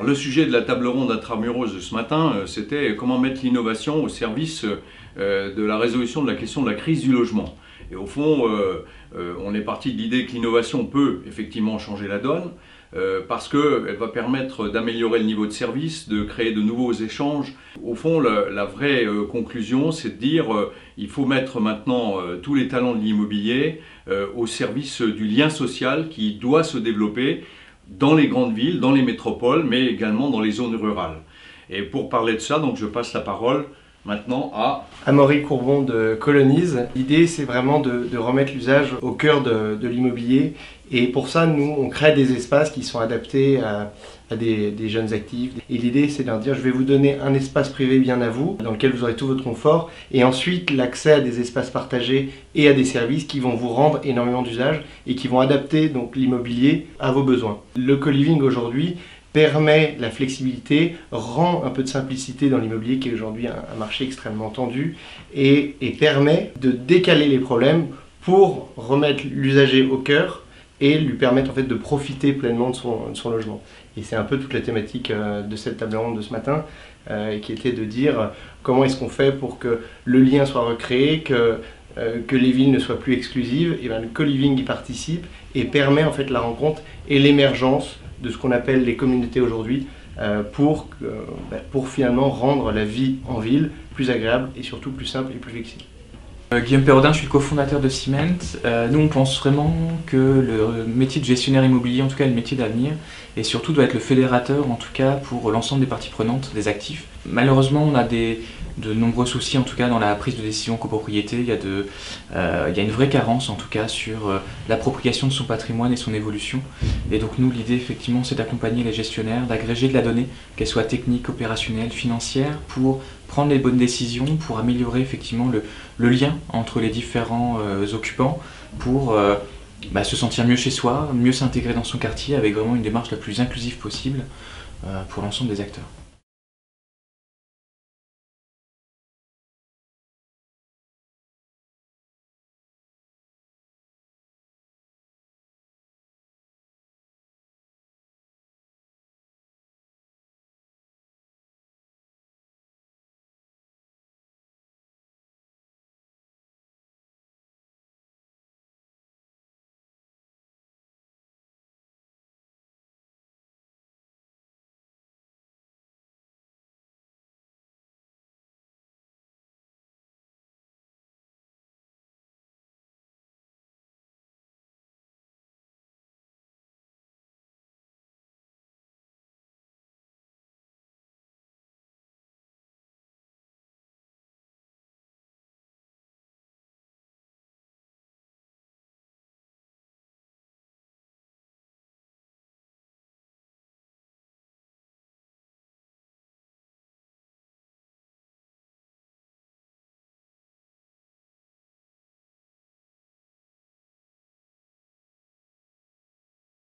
Alors, le sujet de la table ronde intramuros de ce matin, c'était comment mettre l'innovation au service de la résolution de la question de la crise du logement. Et au fond, on est parti de l'idée que l'innovation peut effectivement changer la donne, parce qu'elle va permettre d'améliorer le niveau de service, de créer de nouveaux échanges. Au fond, la vraie conclusion, c'est de dire il faut mettre maintenant tous les talents de l'immobilier au service du lien social qui doit se développer dans les grandes villes, dans les métropoles, mais également dans les zones rurales. Et pour parler de ça, donc je passe la parole maintenant à Amaury Courbon de Colonise. L'idée, c'est vraiment de remettre l'usage au cœur de l'immobilier. Et pour ça, nous, on crée des espaces qui sont adaptés à des jeunes actifs. Et l'idée, c'est de leur dire, je vais vous donner un espace privé bien à vous, dans lequel vous aurez tout votre confort, et ensuite l'accès à des espaces partagés et à des services qui vont vous rendre énormément d'usage et qui vont adapter donc l'immobilier à vos besoins. Le co-living aujourd'hui permet la flexibilité, rend un peu de simplicité dans l'immobilier qui est aujourd'hui un marché extrêmement tendu et permet de décaler les problèmes pour remettre l'usager au cœur et lui permettre en fait de profiter pleinement de son logement. Et c'est un peu toute la thématique de cette table ronde de ce matin qui était de dire comment est-ce qu'on fait pour que le lien soit recréé, que les villes ne soient plus exclusives. Et bien, le co-living y participe et permet en fait la rencontre et l'émergence de ce qu'on appelle les communautés aujourd'hui pour finalement rendre la vie en ville plus agréable et surtout plus simple et plus flexible. Guillaume Perrodin, je suis le cofondateur de Cement. Nous, on pense vraiment que le métier de gestionnaire immobilier, en tout cas le métier d'avenir, et surtout doit être le fédérateur, en tout cas pour l'ensemble des parties prenantes, des actifs. Malheureusement, on a de nombreux soucis, en tout cas dans la prise de décision en copropriété. Il y a une vraie carence, en tout cas, sur l'appropriation de son patrimoine et son évolution. Et donc nous, l'idée, effectivement, c'est d'accompagner les gestionnaires, d'agréger de la donnée, qu'elle soit technique, opérationnelle, financière, pour prendre les bonnes décisions, pour améliorer effectivement le lien entre les différents occupants, pour se sentir mieux chez soi, mieux s'intégrer dans son quartier, avec vraiment une démarche la plus inclusive possible pour l'ensemble des acteurs.